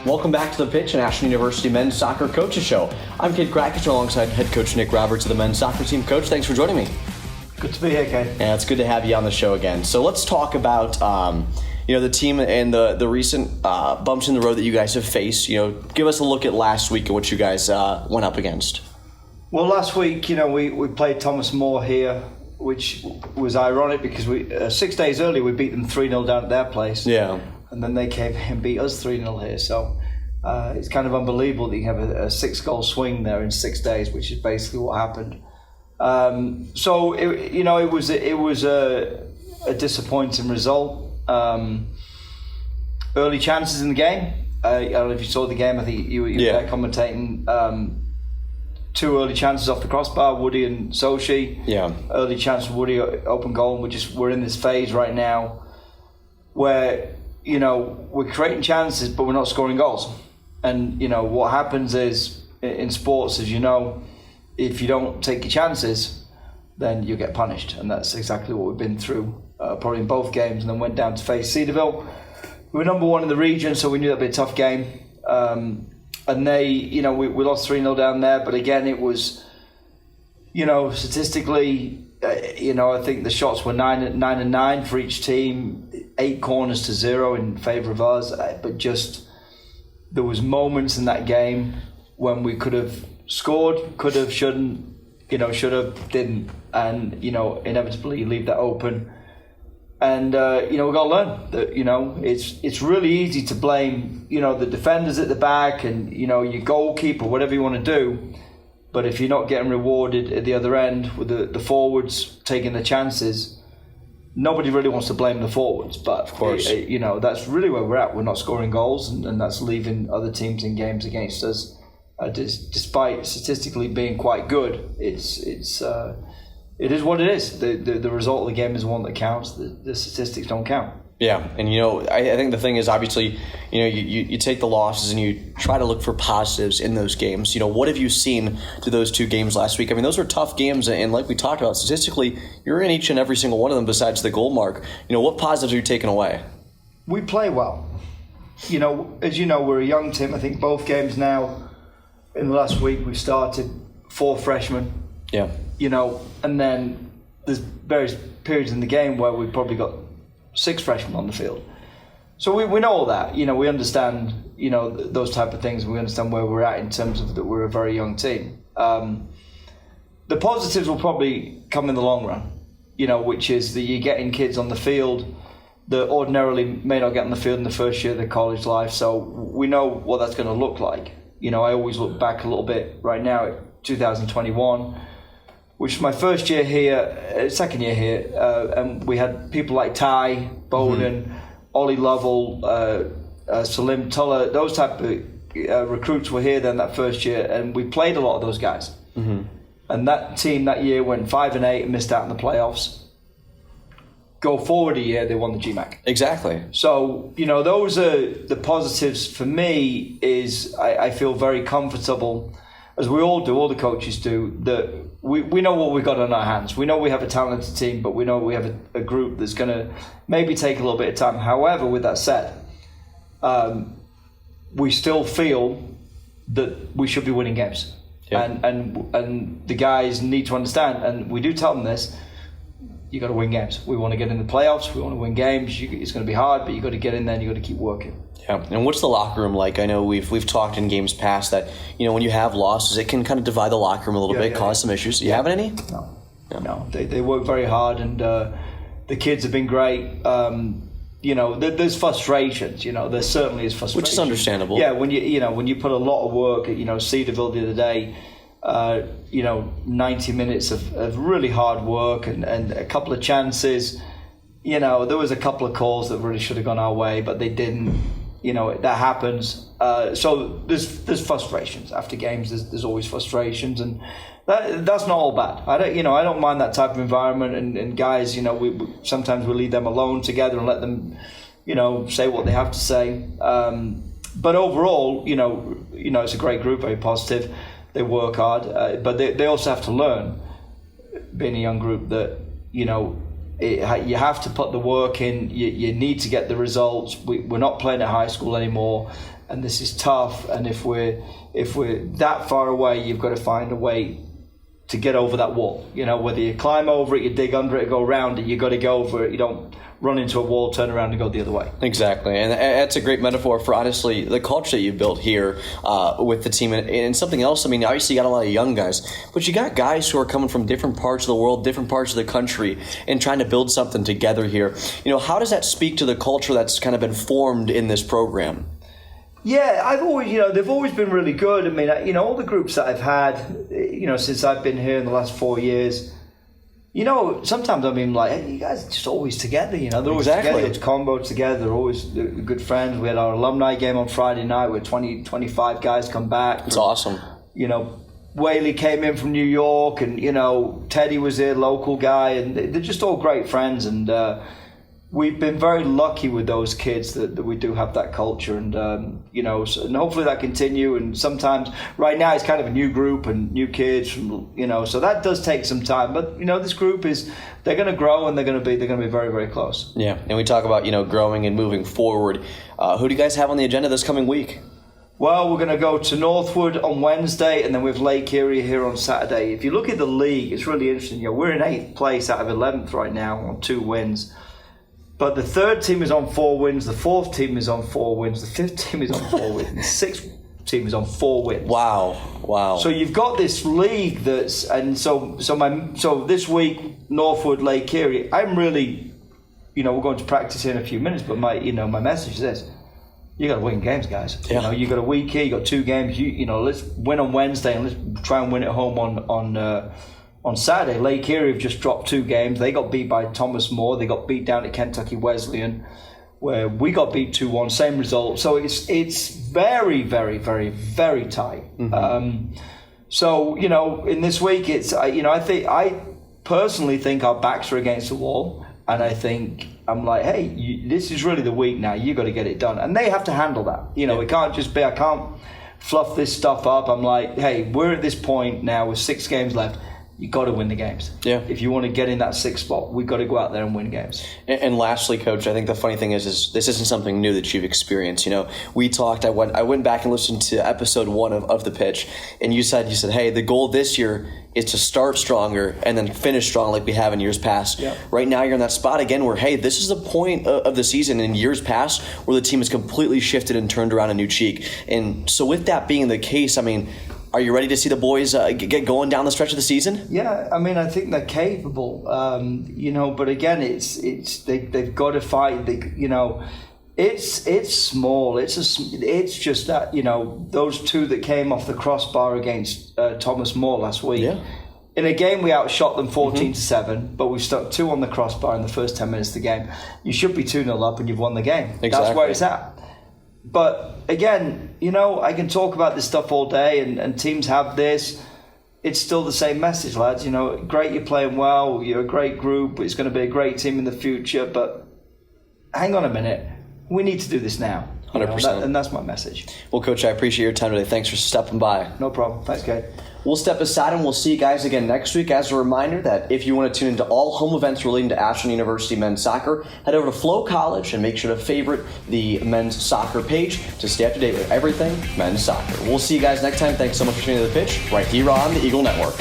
Welcome back to The Pitch, an Ashland University men's soccer coaches show. I'm Kate Krakich alongside head coach Nick Roberts of the men's soccer team. Coach, thanks for joining me. Good to be here, Kate. Yeah, it's good to have you on the show again. So let's talk about the team and the recent bumps in the road that you guys have faced. Give us a look at last week and what you guys went up against. Well, last week, we played Thomas More here, which was ironic because 6 days earlier we beat them 3-0 down at their place. Yeah. And then they came and beat us 3-0 here. So it's kind of unbelievable that you have a 6-goal swing there in 6 days, which is basically what happened. So it was a disappointing result. Early chances in the game. I don't know if you saw the game. I think you were there commentating. 2 early chances off the crossbar, Woody and Sochi. Yeah. Early chance for Woody, open goal. And we're in this phase right now where we're creating chances, but we're not scoring goals. And what happens is in sports, as you know, if you don't take your chances, then you get punished, and that's exactly what we've been through probably in both games. And then went down to face Cedarville. We were number 1 in the region, so we knew that'd be a tough game. And they, we lost 3-0 down there, but again, it was, statistically, I think the shots were 9 and 9 for each team, 8 corners to 0 in favour of us. But just there was moments in that game when we could have scored, could have, shouldn't, should have, didn't, and inevitably you leave that open. And we've got to learn that it's really easy to blame the defenders at the back and your goalkeeper, whatever you want to do. But if you're not getting rewarded at the other end with the forwards taking the chances, nobody really wants to blame the forwards. But of course, that's really where we're at. We're not scoring goals, and that's leaving other teams in games against us. Despite statistically being quite good, it is what it is. The result of the game is the one that counts. The statistics don't count. Yeah, and I think the thing is, obviously, you take the losses and you try to look for positives in those games. What have you seen through those 2 games last week? I mean, those were tough games, and like we talked about, statistically, you're in each and every single one of them besides the goal mark. What positives are you taking away? We play well. As you know, we're a young team. I think both games now, in the last week, we've started 4 freshmen. Yeah. And then there's various periods in the game where we've probably got 6 freshmen on the field. So we know all that. We understand, those type of things. We understand where we're at in terms of that we're a very young team. The positives will probably come in the long run, which is that you're getting kids on the field that ordinarily may not get on the field in the first year of their college life. So we know what that's going to look like. I always look back a little bit right now at 2021, which was my first year here, second year here, and we had people like Ty, Bowden, Ollie Lovell, Salim Tullah, those type of recruits were here then that first year, and we played a lot of those guys. Mm-hmm. And that team that year went 5-8 and missed out in the playoffs. Go forward a year, they won the GMAC. Exactly. So, those are the positives for me. Is I feel very comfortable, as we all do, all the coaches do, that we know what we've got on our hands. We know we have a talented team, but we know we have a group that's going to maybe take a little bit of time. However, with that said, we still feel that we should be winning games. Yeah. And the guys need to understand, and we do tell them this, you got to win games. We want to get in the playoffs. We want to win games. It's going to be hard, but you got to get in there and you got to keep working. Yeah, and what's the locker room like? I know we've talked in games past that when you have losses, it can kind of divide the locker room a little bit, cause some issues. You having any? No. They work very hard, and the kids have been great. There's frustrations. There certainly is frustration, which is understandable. Yeah, when you put a lot of work at Cedarville the other day. 90 minutes of really hard work and a couple of chances. There was a couple of calls that really should have gone our way, but they didn't. That happens. So there's frustrations after games. There's always frustrations, and that's not all bad. I don't mind that type of environment. And guys, we sometimes we leave them alone together and let them, say what they have to say. But overall, it's a great group, very positive. They work hard, but they also have to learn, being a young group, that you have to put the work in. You need to get the results. We're not playing at high school anymore, and this is tough. And if we're that far away, you've got to find a way to get over that wall. You know, whether you climb over it, you dig under it, go around it, you got to go over it. You don't run into a wall, turn around and go the other way. Exactly. And that's a great metaphor for, honestly, the culture that you built here with the team. And something else, I mean, obviously you got a lot of young guys, but you got guys who are coming from different parts of the world, different parts of the country, and trying to build something together here. You know, how does that speak to the culture that's kind of been formed in this program? Yeah, I've always, they've always been really good. I mean, all the groups that I've had, since I've been here in the last 4 years, sometimes I mean, like, hey, you guys are just always together, they're always together, it's combo together, they're always good friends. We had our alumni game on Friday night where 25 guys come back. It's awesome. Whaley came in from New York, and, Teddy was a local guy, and they're just all great friends, and we've been very lucky with those kids that we do have that culture, and and hopefully that continue. And sometimes right now it's kind of a new group and new kids, so that does take some time. But this group they're going to grow, and they're going to be very, very close. Yeah, and we talk about growing and moving forward. Who do you guys have on the agenda this coming week? Well, we're going to go to Northwood on Wednesday, and then we have Lake Erie here on Saturday. If you look at the league, it's really interesting. We're in 8th place out of 11th right now on 2 wins. But the 3rd team is on 4 wins, the 4th team is on 4 wins, the 5th team is on 4 wins, and the 6th team is on 4 wins. Wow. So you've got this league so this week, Northwood, Lake Erie, I'm really, we're going to practice here in a few minutes, but my message is this: you got to win games, guys. Yeah. You got a week here, you got 2 games. Let's win on Wednesday, and let's try and win at home on Saturday. Lake Erie have just dropped 2 games. They got beat by Thomas More. They got beat down at Kentucky Wesleyan, where we got beat 2-1, same result. So it's very, very, very, very tight. Mm-hmm. In this week, it's I personally think our backs are against the wall, and I'm like, hey, this is really the week now. You got to get it done, and they have to handle that. It can't just be I can't fluff this stuff up. I'm like, hey, we're at this point now with 6 games left. You got to win the games. Yeah. If you want to get in that 6th spot, we've got to go out there and win games. And lastly, Coach, I think the funny thing is this isn't something new that you've experienced. We talked. I went back and listened to episode 1 of The Pitch, and you said, hey, the goal this year is to start stronger and then finish strong like we have in years past. Yeah. Right now, you're in that spot again where, hey, this is the point of the season in years past where the team has completely shifted and turned around a new cheek. And so, with that being the case, I mean, are you ready to see the boys get going down the stretch of the season? Yeah, I mean, I think they're capable, but again, they've got to fight. It's small. It's just that, those 2 that came off the crossbar against Thomas More last week. Yeah. In a game, we outshot them 14-7, but we stuck 2 on the crossbar in the first 10 minutes of the game. You should be 2-0 up and you've won the game. Exactly. That's where it's at. But again, I can talk about this stuff all day, and teams have this. It's still the same message, lads. Great, you're playing well. You're a great group. It's going to be a great team in the future. But hang on a minute. We need to do this now. 100%. And that's my message. Well, Coach, I appreciate your time today. Thanks for stepping by. No problem. Thanks, Kate. We'll step aside and we'll see you guys again next week. As a reminder that if you want to tune into all home events relating to Ashland University men's soccer, head over to Flow College and make sure to favorite the men's soccer page to stay up to date with everything men's soccer. We'll see you guys next time. Thanks so much for tuning to The Pitch right here on the Eagle Network.